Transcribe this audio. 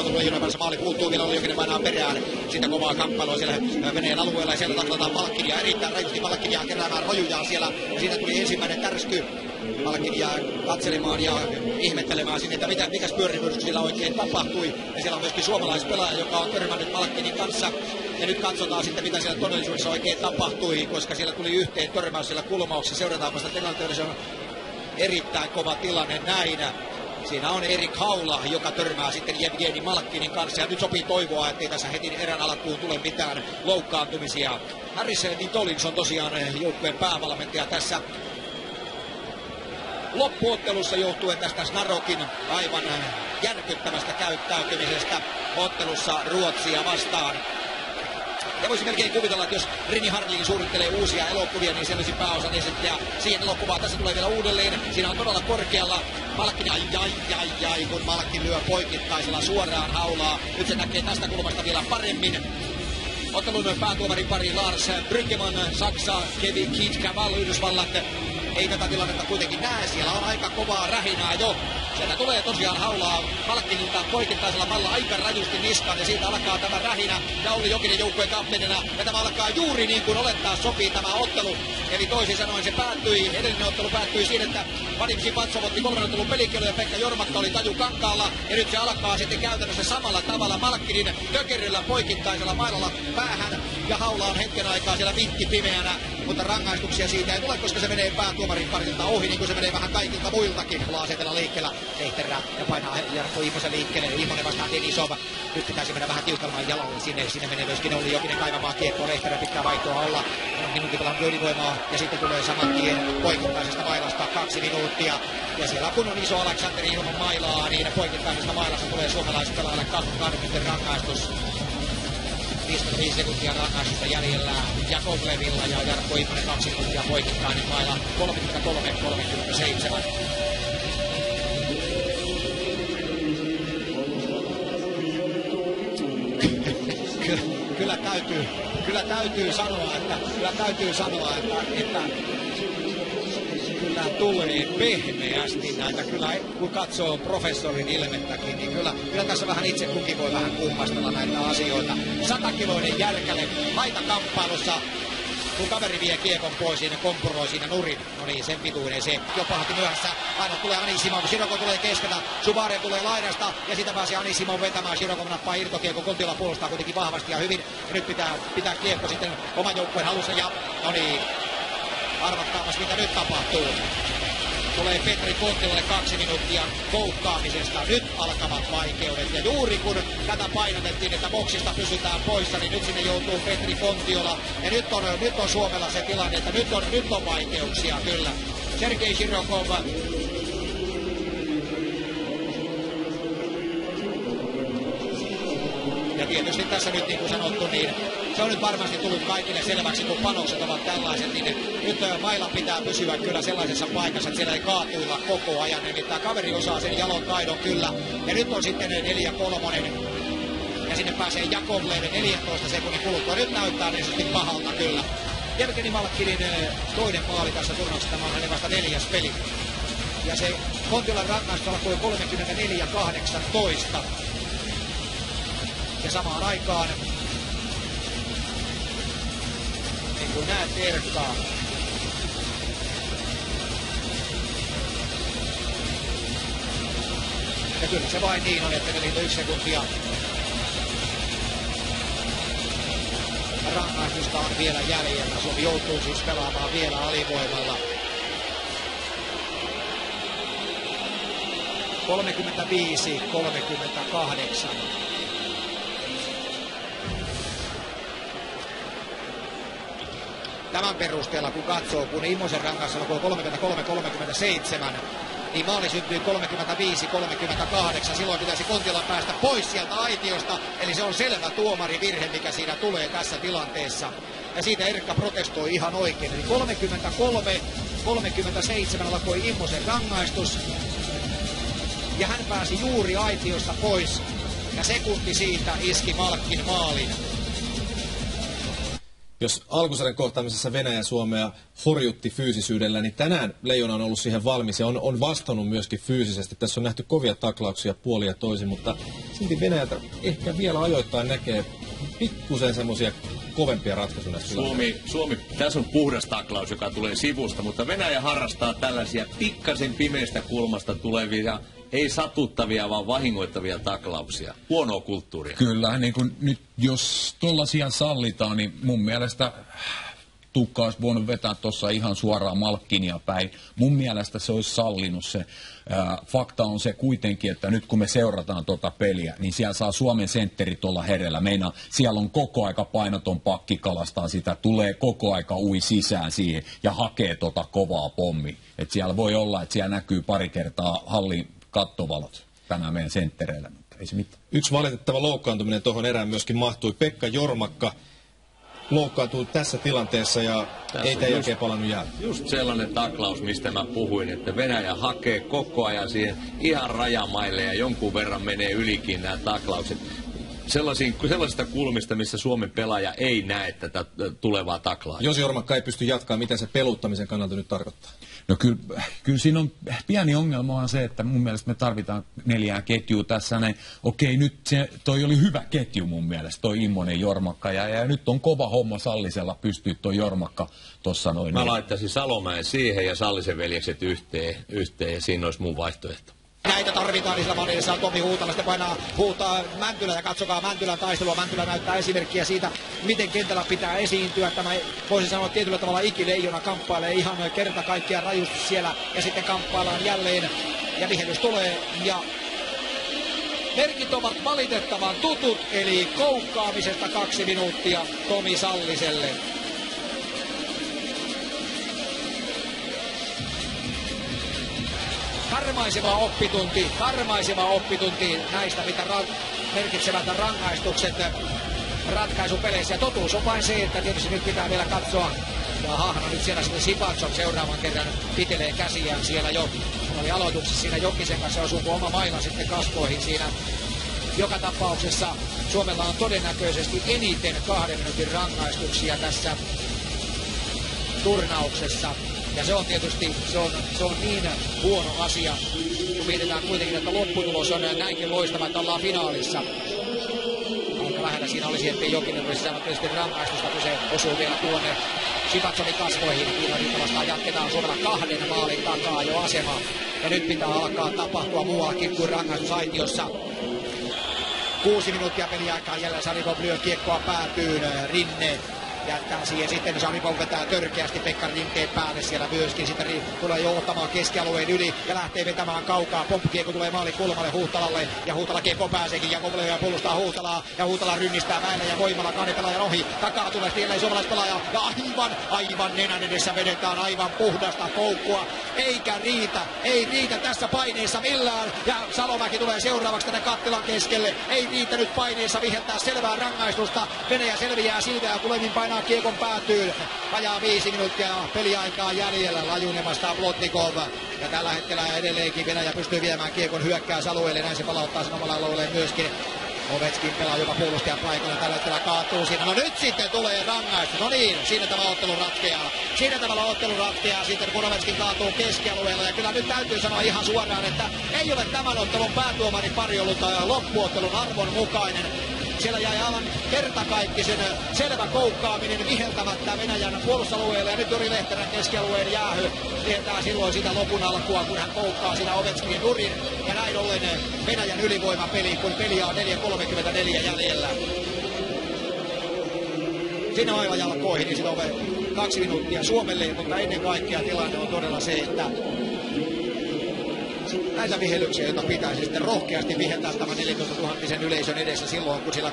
Aalto tulee Junevassa, maali puuttuu vielä, Olli Jokinen painaa perään. Sitä kovaa kamppailua siellä Venäjän alueella ja siellä taklataan Malkkinia erittäin rajusti Malkkinia keräämään rojujaan siellä. Ja siitä tuli ensimmäinen tärsky. Malkkinia katselemaan ja ihmettelemään sinne, että mikäs pyörimyrsky sillä oikein tapahtui. Ja siellä on myöskin suomalaispelaaja, joka on törmännyt Malkkinin kanssa. Ja nyt katsotaan sitten, mitä siellä todellisuudessa oikein tapahtui, koska siellä tuli yhteen törmäys siellä kulmauksessa. Seurataanpa sitä tilanteella, se on erittäin kova tilanne näin. Siinä on Erik Haula, joka törmää sitten Jevgeni Malkkinin kanssa. Ja nyt sopii toivoa, ettei tässä heti erän alkuun tule mitään loukkaantumisia. Harris Nitolins on tosiaan joukkueen päävalmentaja tässä loppuottelussa johtuen tästä Snarokin aivan järkyttävästä käyttäytymisestä ottelussa Ruotsia vastaan. Ja voisi melkein kuvitella, että jos Rini Harlin suunnittelee uusia elokuvia, niin se olisi pääosan esittäjä siihen elokuvaan. Tässä tulee vielä uudelleen. Siinä on todella korkealla Malkkin. Ai, kun Malkkin lyö poikittaisella suoraan Haulaa. Nyt se näkee tästä kulmasta vielä paremmin. Ottelun päätuomarin pari Lars Bryggeman, Saksa, Kevin Keith-Caval, Yhdysvallat. Ei tätä tilannetta kuitenkin näe. Siellä on aika kovaa rähinää jo. Sieltä tulee tosiaan Haulaa Malkkinilta poikittaisella malla aika rajusti niskaan ja siitä alkaa tämä rähinä. Ja Olli Jokinen joukkueen kapteenina ja tämä alkaa juuri niin kuin olettaa sopii tämä ottelu. Eli toisin sanoen se päättyi, edellinen ottelu päättyi siinä, että Vadim Sipatsov otti 3 ottelun pelikielon ja Pekka Jormakka oli taju kankaalla. Ja nyt se alkaa sitten käytännössä samalla tavalla Malkkinin tökerillä poikittaisella mailalla päähän. Ja Haula on hetken aikaa siellä vinkki pimeänä, mutta rangaistuksia siitä ei tule, koska se menee päätuomarin parilta ohi, niin kuin se menee vähän kaikilta muiltakin. Laasetella liikkeellä Lehterä ja painaa Jarkko Immosen liikkeelle. Immonen vastaan Denisov. Nyt pitäisi mennä vähän tiukalmaan jalalle sinne. Sinne menee myöskin Olli Jokinen kaivamaan kiekkoa. Lehterä pitää vaihtoa olla. Minuutin pelannut ylivoimaa ja sitten tulee saman tien poikittaisesta mailasta 2 minuuttia. Ja siellä kun on iso Aleksanteri ilman mailaa, niin poikittaisesta mailasta tulee suomalaispelaajalle 2 minuutin rangaistus. 55 sekuntia rangaistusta jäljellä Jakovlevilla ja Jarkko Immonen 2 minuuttia poikittainen maila 33-37. Kyllä täytyy sanoa, että kyllä tulee pehmeästi näitä. Kyllä kun katsoo professorin ilmettäkin, niin kyllä tässä vähän itse kukin voi vähän kummastella näitä asioita. 100-kiloinen Järkäle haitakamppailussa. Kun kaveri vie kiekon pois, siinä kompuroi siinä nurin. No niin, sen pituinen se. Jo pahasti myöhässä. Aina tulee Anisimov. Siroko tulee keskeltä. Subarev tulee laidasta. Ja sitä pääsee Anisimov vetämään. Siroko nappaa irtokiekko. Kontiola puolustaa kuitenkin vahvasti ja hyvin. Ja nyt pitää kiekko sitten oman joukkueen halussa. Ja no niin. Arvatkaapas mitä nyt tapahtuu. Tulee Petri Kontiolalle 2 minuuttia koukkaamisesta. Nyt alkavat vaikeudet. Ja juuri kun tätä painotettiin, että boksista pysytään poissa, niin nyt sinne joutuu Petri Kontiola. Ja nyt on Suomella se tilanne, että nyt on vaikeuksia kyllä. Sergei Shirokov. Ja tietysti tässä nyt niin kuin sanottu, niin se on nyt varmasti tullut kaikille selväksi, kun panokset ovat tällaiset, niin nyt maila pitää pysyä kyllä sellaisessa paikassa, että siellä ei kaatuilla koko ajan. Nimittäin kaveri osaa sen jalon taidon kyllä. Ja nyt on sitten 4-3. Ja sinne pääsee Jakovlev 14 sekunnin kuluttua. Nyt näyttää niin pahalta kyllä. Jevgeni Malkkinin toinen maali tässä turnauksessa. Tämä on hänen vasta 4. peli. Ja se Kontiolan rangaistus alkoi 34-18. Ja samaan aikaan, niin kuin näet Erkkaa, ja kyllä se vain niin on, että 41 sekuntia rangaistusta on vielä jäljellä. Suomi joutuu siis pelaamaan vielä alivoimalla. 35-38. Tämän perusteella kun katsoo, kun Immosen rangaistus alkoi 33-37, niin maali syntyi 35-38. Silloin pitäisi Kontiolan päästä pois sieltä aitiosta. Eli se on selvä tuomarivirhe, mikä siinä tulee tässä tilanteessa. Ja siitä Erkka protestoi ihan oikein. Eli 33-37 alkoi Immosen rangaistus. Ja hän pääsi juuri aitiosta pois. Ja sekunti siitä iski Malkkin maalin. Jos alkusarjan kohtaamisessa Venäjä Suomea horjutti fyysisyydellä, niin tänään Leijona on ollut siihen valmis ja on vastannut myöskin fyysisesti. Tässä on nähty kovia taklauksia puolin ja toisin, mutta silti Venäjältä ehkä vielä ajoittain näkee pikkusen semmoisia kovempia ratkaisuja. Suomi, tässä on puhdas taklaus, joka tulee sivusta, mutta Venäjä harrastaa tällaisia pikkasen pimeästä kulmasta tulevia, ei satuttavia, vaan vahingoittavia taklauksia. Huonoa kulttuuria. Kyllä, niin kuin nyt jos tollaisia sallitaan, niin mun mielestä Tukka olisi voinut vetää tuossa ihan suoraan Malkkinia päin. Mun mielestä se olisi sallinut se. Fakta on se kuitenkin, että nyt kun me seurataan tuota peliä, niin siellä saa Suomen sentterit olla herellä. Siellä on koko aika painoton pakki kalastaa sitä, tulee koko aika ui sisään siihen ja hakee tota kovaa pommi. Et siellä voi olla, että siellä näkyy pari kertaa hallin kattovalot tänään meidän senttereillä, mutta ei se mitään. Yksi valitettava loukkaantuminen tuohon erään myöskin mahtui. Pekka Jormakka loukkaantui tässä tilanteessa ja tässä ei tämän jälkeen palannut jäälle. Just sellainen taklaus, mistä mä puhuin, että Venäjä hakee koko ajan siihen ihan rajamaille ja jonkun verran menee ylikin nämä taklaukset. Sellaisista kulmista, missä Suomen pelaaja ei näe tätä tulevaa taklaa. Jos Jormakka ei pysty jatkamaan, mitä se peluttamisen kannalta nyt tarkoittaa? No kyllä siinä on pieni ongelma on se, että mun mielestä me tarvitaan 4 ketjua tässä. Okei, nyt toi oli hyvä ketju mun mielestä, toi Immonen Jormakka. Ja nyt on kova homma Sallisella pystyä toi Jormakka tuossa noin. Mä laittaisin Salomäen siihen ja Sallisen veljekset yhteen ja siinä olisi mun vaihtoehto. Näitä tarvitaan, niin sillä Manilissa on Tomi Huutala, sitten huutaa Mäntylä ja katsokaa Mäntylän taistelua. Mäntylä näyttää esimerkkiä siitä, miten kentällä pitää esiintyä. Tämä voisi sanoa tietyllä tavalla ikileijona kamppailee ihan kerta kaikkiaan rajusti siellä ja sitten kamppaillaan jälleen ja vihellys tulee ja merkit ovat valitettavan tutut, eli koukkaamisesta 2 minuuttia Tomi Salliselle. Karmaiseva oppitunti näistä, mitä merkitsevät rangaistukset ratkaisupeleissä. Ja totuus on vain se, että tietysti nyt pitää vielä katsoa. Ja hahna nyt siellä sitten Sipatsov seuraavan kerran pitelee käsiään siellä jo. Oli aloituksessa siinä Jokisen kanssa, osuuko oma maila sitten kasvoihin siinä. Joka tapauksessa Suomella on todennäköisesti eniten 2 minuutin rangaistuksia tässä turnauksessa. Ja se on tietysti se on niin huono asia, kun mietitään kuitenkin, että lopputulos on näinkin loistava, että ollaan finaalissa. Aika lähellä siinä olisi, ettei Jokinen olisi saanut tietysti rangaistusta, kun se osuu vielä tuonne Sipatsovin kasvoihin. Kiinariita vastaan jatketaan Suomella 2 maalin takaa jo asema. Ja nyt pitää alkaa tapahtua muuallakin kuin rangaistusaitiossa. 6 minuuttia peliaikaa jäljellä, Sarikov lyö kiekkoa päätyyn, Rinne jättää siihen sitten, Sarikov vetää törkeästi Pekka Rinteen päälle siellä myöskin, sitten tulee jo ottamaan keskialueen yli ja lähtee vetämään kaukaa, pomppukiekko tulee maalin kulmalle Huhtalalle ja Huhtala kiekko pääseekin ja Kovleja puolustaa Huhtalaa ja Huhtala rynnistää väellä ja voimalla 2 pelaajan ohi, takaa tulee jälleen suomalaispelaaja ja aivan nenän edessä vedetään aivan puhdasta koukkua, eikä riitä tässä paineessa millään ja Salomäki tulee seuraavaksi tänne kattilan keskelle, ei riitä nyt paineessa viheltää selvää rangaistusta, Venäjä selviää siitä ja tulemin painaa kiekon päätyyn. Vajaa 5 minuuttia peliaikaa jäljellä. Lajunen vastaa Plotnikov. Ja tällä hetkellä edelleenkin Venäjä pystyy viemään kiekon hyökkäysalueelle. Näin se palauttaa sen omalla alueelleen myöskin. Ovechkin pelaa jopa puolustajan paikalla. Tällä hetkellä kaatuu siinä. No nyt sitten tulee rangaistus. No niin, siinä tämä ottelu ratkeaa. Sitten kun Ovechkin kaatuu keskialueella. Ja kyllä nyt täytyy sanoa ihan suoraan, että ei ole tämän ottelun päätuomarin pari ollut loppuottelun arvon mukainen. Siellä jäi aivan kertakaikkisen selvä koukkaaminen viheltämättä Venäjän puolustusalueelle ja nyt Jori Lehterän keskialueen jäähy tietää silloin sitä lopun alkua, kun hän koukkaa siinä Ovechkinin nurin ja näin ollen Venäjän ylivoimapeli, kun peliä on 4.34 jäljellä. Sinne aivan jalkoihin, niin sitten on 2 minuuttia Suomelle, mutta ennen kaikkea tilanne on todella se, että näitä vihellyksiä, joita pitäisi sitten rohkeasti viheltää tämän 14 000 yleisön edessä silloin, kun sillä